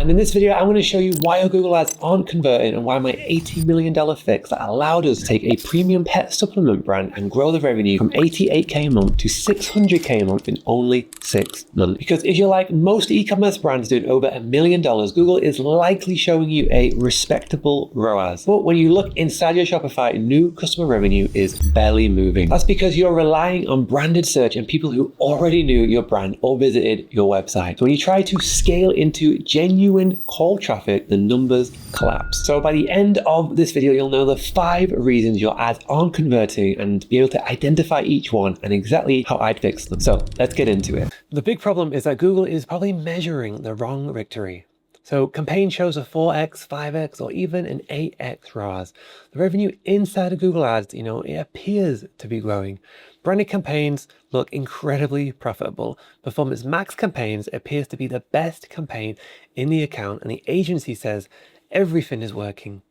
And in this video, I'm going to show you why our Google ads aren't converting and why my $80 million fix that allowed us to take a premium pet supplement brand and grow the revenue from $88K a month to $600K a month in only 6 months. Because if you're like most e-commerce brands doing over $1 million, Google is likely showing you a respectable ROAS. But when you look inside your Shopify, new customer revenue is barely moving. That's because you're relying on branded search and people who already knew your brand or visited your website. So when you try to scale into genuine call traffic, the numbers collapse. So by the end of this video, you'll know the 5 reasons your ads aren't converting and be able to identify each one and exactly how I'd fix them. So let's get into it. The big problem is that Google is probably measuring the wrong victory. So campaign shows a 4x, 5x, or even an 8x ROAS. The revenue inside of Google Ads, it appears to be growing. Branded campaigns look incredibly profitable. Performance Max campaigns appears to be the best campaign in the account, and the agency says everything is working.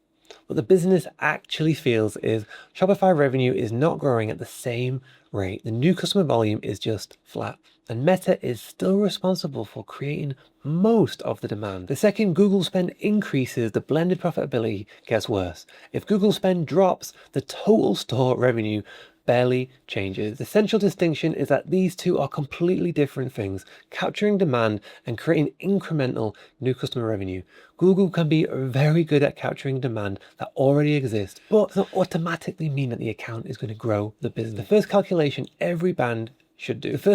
What the business actually feels is Shopify revenue is not growing at the same rate. The new customer volume is just flat. And Meta is still responsible for creating most of the demand. The second Google spend increases, the blended profitability gets worse. If Google spend drops, the total store revenue barely changes. The central distinction is that these two are completely different things, capturing demand and creating incremental new customer revenue. Google can be very good at capturing demand that already exists, but does not automatically mean that the account is going to grow the business. The first calculation every brand should do. So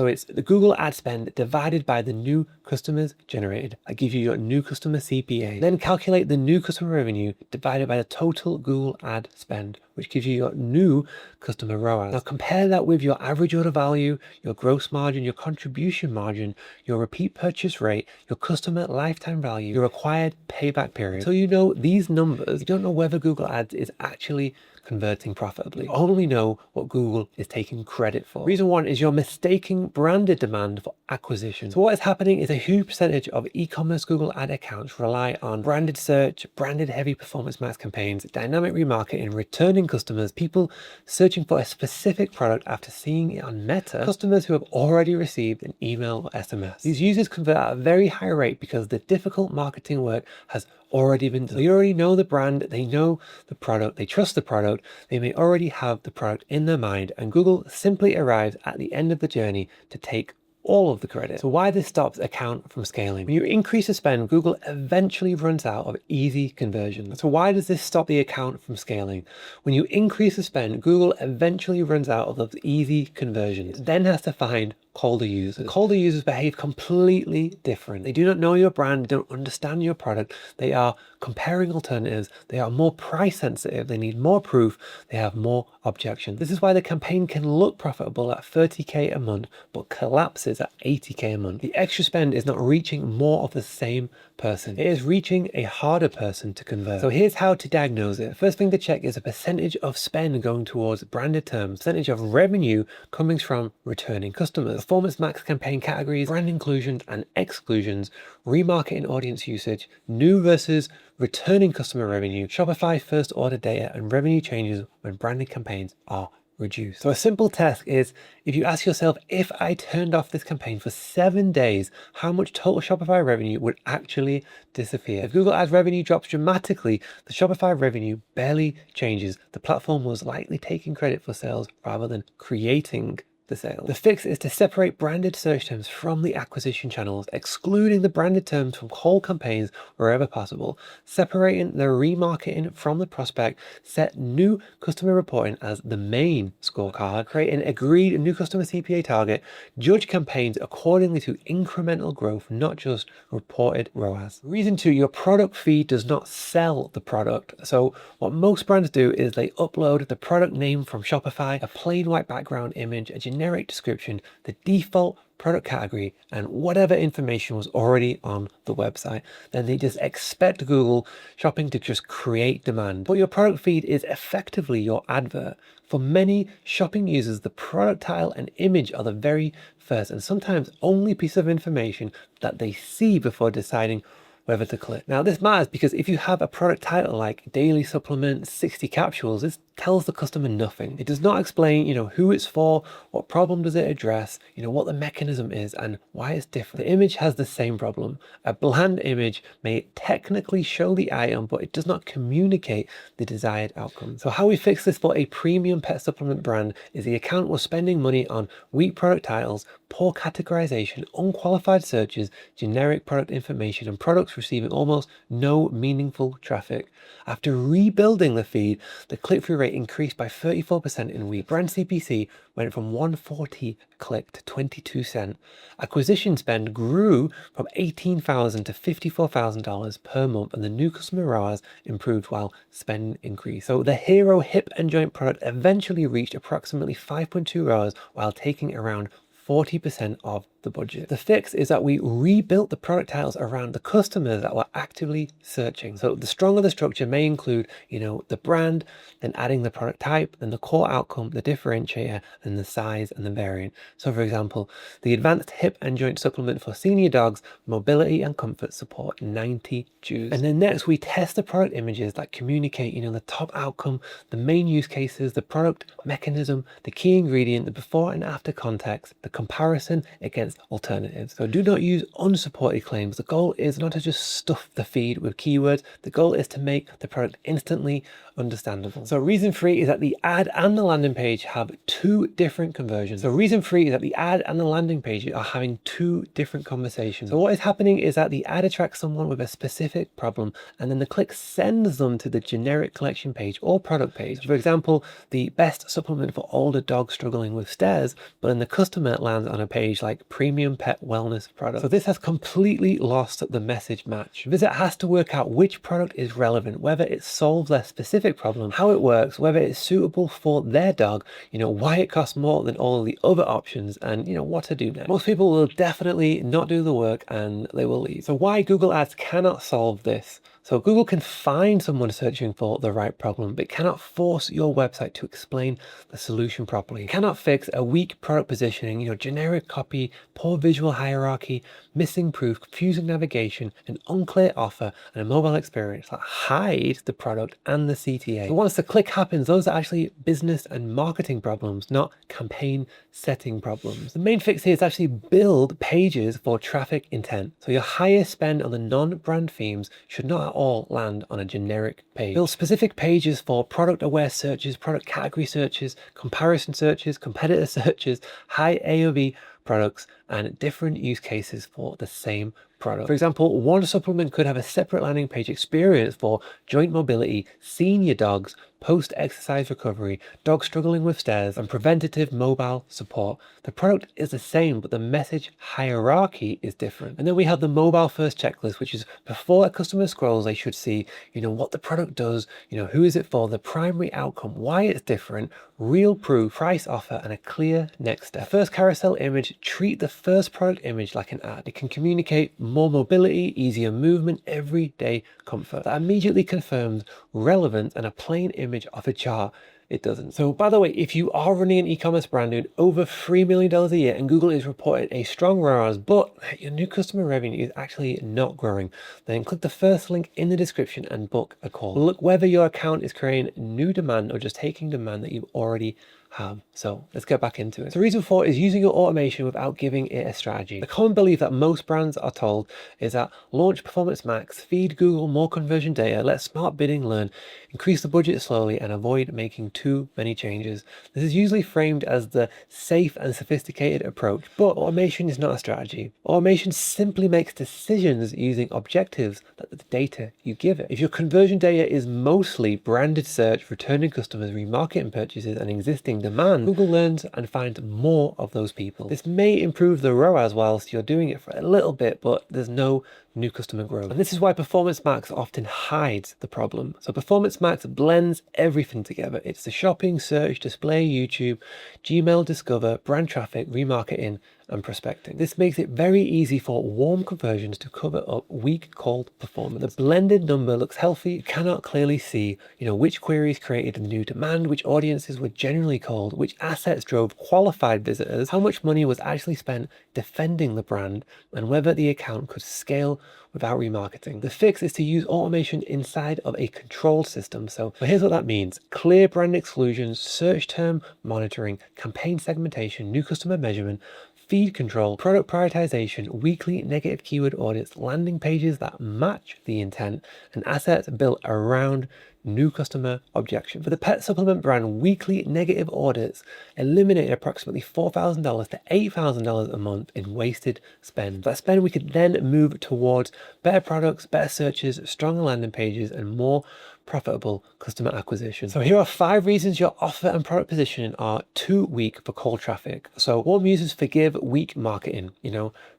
it's the Google ad spend divided by the new customers generated. I give you your new customer CPA. Then calculate the new customer revenue divided by the total Google ad spend, which gives you your new customer ROAS. Now compare that with your average order value, your gross margin, your contribution margin, your repeat purchase rate, your customer lifetime value, your required payback period. So you know these numbers, you don't know whether Google Ads is actually converting profitably. You only know what Google is taking credit for. Reason 1 is you're mistaking branded demand for acquisition. So what is happening is a huge percentage of e-commerce Google ad accounts rely on branded search, branded heavy performance max campaigns, dynamic remarketing, returning customers, people searching for a specific product after seeing it on Meta, customers who have already received an email or SMS. These users convert at a very high rate because the difficult marketing work has already been done. So you already know the brand, they know the product, they trust the product, they may already have the product in their mind, and Google simply arrives at the end of the journey to take all of the credit. So why this stops account from scaling? When you increase the spend, Google eventually runs out of easy conversions. So why does this stop the account from scaling? When you increase the spend, Google eventually runs out of those easy conversions. It then has to find colder users. Colder users behave completely different. They do not know your brand, they don't understand your product, they are comparing alternatives, they are more price sensitive, they need more proof, they have more objections. This is why the campaign can look profitable at 30K a month, but collapses at 80K a month. The extra spend is not reaching more of the same person. It is reaching a harder person to convert. So here's how to diagnose it. First thing to check is a percentage of spend going towards branded terms, percentage of revenue coming from returning customers, performance max campaign categories, brand inclusions and exclusions, remarketing audience usage, new versus returning customer revenue, Shopify first order data, and revenue changes when branded campaigns are reduced. So a simple test is if you ask yourself, if I turned off this campaign for 7 days, how much total Shopify revenue would actually disappear? If Google Ads revenue drops dramatically, the Shopify revenue barely changes. The platform was likely taking credit for sales rather than creating the sale. The fix is to separate branded search terms from the acquisition channels, excluding the branded terms from whole campaigns wherever possible, separating the remarketing from the prospect, set new customer reporting as the main scorecard, create an agreed new customer CPA target, judge campaigns accordingly to incremental growth, not just reported ROAS. Reason 2, your product feed does not sell the product. So what most brands do is they upload the product name from Shopify, a plain white background image, a generic description, the default product category, and whatever information was already on the website. Then they just expect Google Shopping to just create demand. But your product feed is effectively your advert. For many shopping users, the product title and image are the very first and sometimes only piece of information that they see before deciding whether to click. Now this matters because if you have a product title like daily supplement 60 capsules, this tells the customer nothing. It does not explain, who it's for, what problem does it address, what the mechanism is and why it's different. The image has the same problem. A bland image may technically show the item, but it does not communicate the desired outcome. So how we fix this for a premium pet supplement brand is the account was spending money on weak product titles, poor categorization, unqualified searches, generic product information, and products receiving almost no meaningful traffic. After rebuilding the feed, the click-through rate increased by 34% in a week. Brand CPC went from 140 click to 22 cents. Acquisition spend grew from $18,000 to $54,000 per month, and the new customer ROAS improved while spend increased. So the hero hip and joint product eventually reached approximately 5.2 ROAS while taking around 40% of the budget. The fix is that we rebuilt the product titles around the customers that were actively searching. So the stronger the structure may include, the brand, then adding the product type, then the core outcome, the differentiator, and the size and the variant. So for example, the advanced hip and joint supplement for senior dogs, mobility and comfort support 90 Jews. And then next we test the product images that communicate, the top outcome, the main use cases, the product mechanism, the key ingredient, the before and after context, the comparison against alternatives. So do not use unsupported claims. The goal is not to just stuff the feed with keywords. The goal is to make the product instantly understandable. So reason 3 is that the ad and the landing page have two different conversions. So reason 3 is that the ad and the landing page are having two different conversations. So what is happening is that the ad attracts someone with a specific problem, and then the click sends them to the generic collection page or product page. So for example, the best supplement for older dogs struggling with stairs, but then the customer lands on a page like premium pet wellness product. So this has completely lost the message match. The visitor has to work out which product is relevant, whether it solves their specific problem, how it works, whether it's suitable for their dog, why it costs more than all of the other options, and what to do next. Most people will definitely not do the work and they will leave. So why Google Ads cannot solve this? So Google can find someone searching for the right problem, but cannot force your website to explain the solution properly. It cannot fix a weak product positioning, generic copy, poor visual hierarchy, missing proof, confusing navigation, an unclear offer, and a mobile experience that hide the product and the CTA. So once the click happens, those are actually business and marketing problems, not campaign setting problems. The main fix here is actually build pages for traffic intent. So your highest spend on the non-brand themes should not at all land on a generic page. Build specific pages for product aware searches, product category searches, comparison searches, competitor searches, high AOV products, and different use cases for the same product. For example, one supplement could have a separate landing page experience for joint mobility, senior dogs, post-exercise recovery, dogs struggling with stairs, and preventative mobile support. The product is the same, but the message hierarchy is different. And then we have the mobile first checklist, which is before a customer scrolls, they should see, what the product does, who is it for, the primary outcome, why it's different, real proof, price offer, and a clear next step. First carousel image, treat the first product image like an ad. It can communicate more mobility, easier movement, everyday comfort. That immediately confirms relevance, and a plain image of a chart, it doesn't. So by the way, if you are running an e-commerce brand doing over $3 million a year and Google is reporting a strong ROAS, but your new customer revenue is actually not growing, then click the first link in the description and book a call. Look whether your account is creating new demand or just taking demand that you already have. So let's get back into it. So reason 4 is using your automation without giving it a strategy. The common belief that most brands are told is that launch Performance Max, feed Google more conversion data, let smart bidding learn, increase the budget slowly, and avoid making too many changes. This is usually framed as the safe and sophisticated approach, but automation is not a strategy. Automation simply makes decisions using objectives that the data you give it. If your conversion data is mostly branded search, returning customers, remarketing purchases, and existing demand, Google learns and finds more of those people. This may improve the ROAS whilst you're doing it for a little bit, but there's no new customer growth. And this is why Performance Max often hides the problem. So Performance Max blends everything together. It's the shopping, search, display, YouTube, Gmail, Discover, brand traffic, remarketing, and prospecting. This makes it very easy for warm conversions to cover up weak cold performance. The blended number looks healthy. You cannot clearly see, which queries created new demand, which audiences were generally cold, which assets drove qualified visitors, how much money was actually spent defending the brand, and whether the account could scale without remarketing. The fix is to use automation inside of a controlled system. So here's what that means. Clear brand exclusions, search term monitoring, campaign segmentation, new customer measurement, feed control, product prioritization, weekly negative keyword audits, landing pages that match the intent, and assets built around new customer objection. For the pet supplement brand, weekly negative audits eliminated approximately $4,000 to $8,000 a month in wasted spend. That spend we could then move towards better products, better searches, stronger landing pages, and more profitable customer acquisition. So here are 5 reasons your offer and product positioning are too weak for cold traffic. So warm users forgive weak marketing.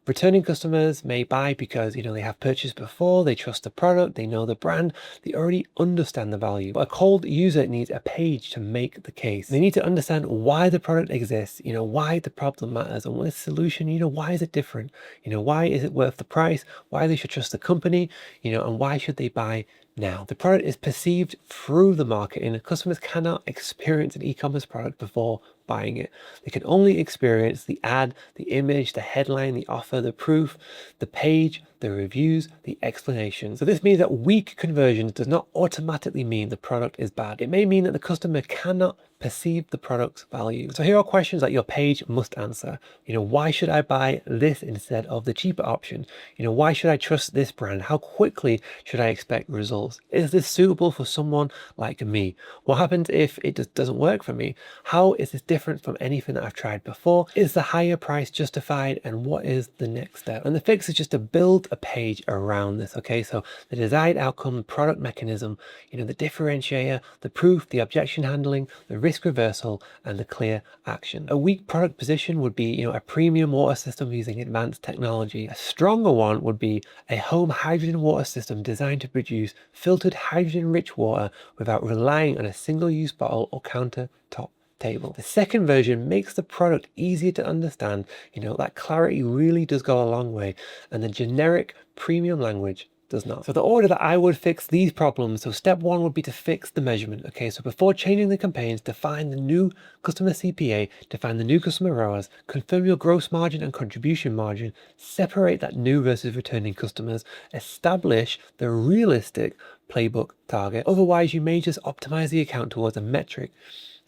Returning customers may buy because they have purchased before, they trust the product, they know the brand, they already understand the value. But a cold user needs a page to make the case. They need to understand why the product exists, why the problem matters, and what is the solution, why is it different, why is it worth the price, why they should trust the company, and why should they buy now. The product is perceived through the marketing. Customers cannot experience an e-commerce product before buying it. They can only experience the ad, the image, the headline, the offer, the proof, the page, the reviews, the explanation. So this means that weak conversions does not automatically mean the product is bad. It may mean that the customer cannot perceive the product's value. So here are questions that your page must answer. Why should I buy this instead of the cheaper option? Why should I trust this brand? How quickly should I expect results? Is this suitable for someone like me? What happens if it just doesn't work for me? How is this different from anything that I've tried before? Is the higher price justified? And what is the next step? And the fix is just to build a page around this. Okay, so the desired outcome, the product mechanism, the differentiator, the proof, the objection handling, the risk reversal, and the clear action. A weak product position would be, a premium water system using advanced technology. A stronger one would be a home hydrogen water system designed to produce filtered hydrogen-rich water without relying on a single-use bottle or countertop table. The second version makes the product easier to understand. That clarity really does go a long way, and the generic premium language does not. So the order that I would fix these problems, so step 1 would be to fix the measurement. Okay, so before changing the campaigns, define the new customer CPA, define the new customer ROAS, confirm your gross margin and contribution margin, separate that new versus returning customers, establish the realistic playbook target. Otherwise, you may just optimize the account towards a metric.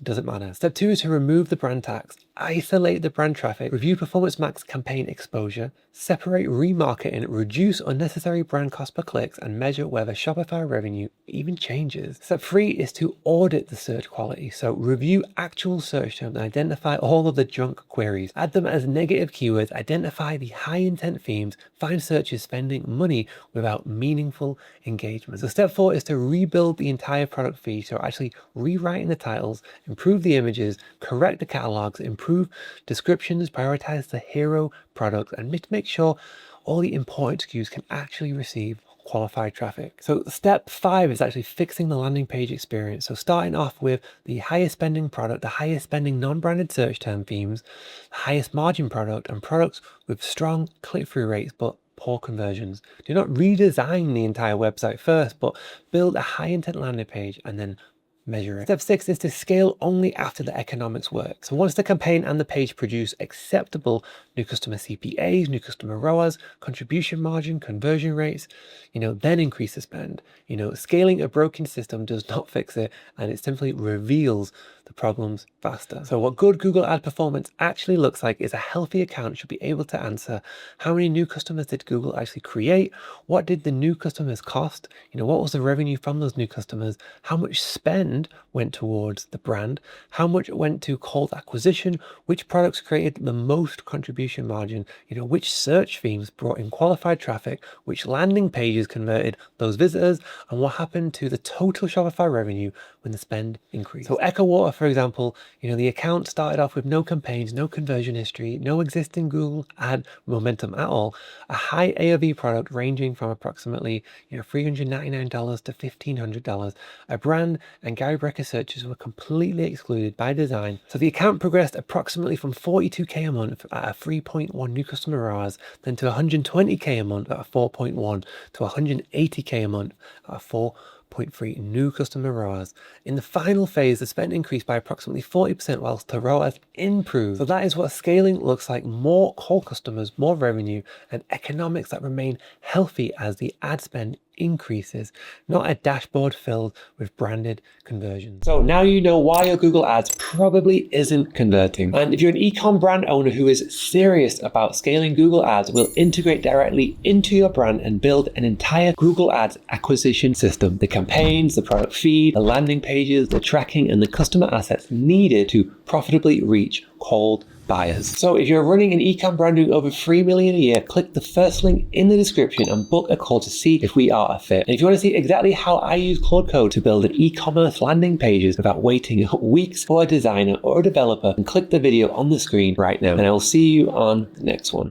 It doesn't matter. Step 2 is to remove the brand tax, isolate the brand traffic, review Performance Max campaign exposure, separate remarketing, reduce unnecessary brand cost per clicks, and measure whether Shopify revenue even changes. Step 3 is to audit the search quality. So review actual search terms and identify all of the junk queries. Add them as negative keywords, identify the high intent themes, find searches spending money without meaningful engagement. So step 4 is to rebuild the entire product feed. So actually rewriting the titles, improve the images, correct the catalogs, improve descriptions, prioritize the hero product, and make sure all the important SKUs can actually receive qualified traffic. So step 5 is actually fixing the landing page experience. So starting off with the highest spending product, the highest spending non-branded search term themes, the highest margin product, and products with strong click-through rates but poor conversions. Do not redesign the entire website first, but build a high intent landing page and then measure it. Step 6 is to scale only after the economics work. So once the campaign and the page produce acceptable new customer CPAs, new customer ROAS, contribution margin, conversion rates, then increase the spend. Scaling a broken system does not fix it, and it simply reveals the problems faster. So what good Google ad performance actually looks like is a healthy account should be able to answer how many new customers did Google actually create, what did the new customers cost, what was the revenue from those new customers, how much spend went towards the brand, how much went to cold acquisition, which products created the most contribution margin, which search themes brought in qualified traffic, which landing pages converted those visitors, and what happened to the total Shopify revenue when the spend increased. So Echo Water, for example, the account started off with no campaigns, no conversion history, no existing Google ad momentum at all, a high AOV product ranging from approximately $399 to $1,500. A brand and Gary Brecka searches were completely excluded by design. So the account progressed approximately from 42K a month at a 3.1 new customer ROAS, then to 120K a month at a 4.1, to 180K a month at a 4.1. 0.3 new customer ROAS. In the final phase, the spend increased by approximately 40% whilst the ROAS improved. So that is what scaling looks like: more core customers, more revenue, and economics that remain healthy as the ad spend increases, not a dashboard filled with branded conversions. So now you know why your Google Ads probably isn't converting. And if you're an e-com brand owner who is serious about scaling, Google Ads will integrate directly into your brand and build an entire Google Ads acquisition system. The campaigns, the product feed, the landing pages, the tracking, and the customer assets needed to profitably reach cold buyers. So if you're running an e-com brand doing over 3 million a year, click the first link in the description and book a call to see if we are a fit. And if you want to see exactly how I use Claude Code to build an e-commerce landing pages without waiting weeks for a designer or a developer, then click the video on the screen right now. And I will see you on the next one.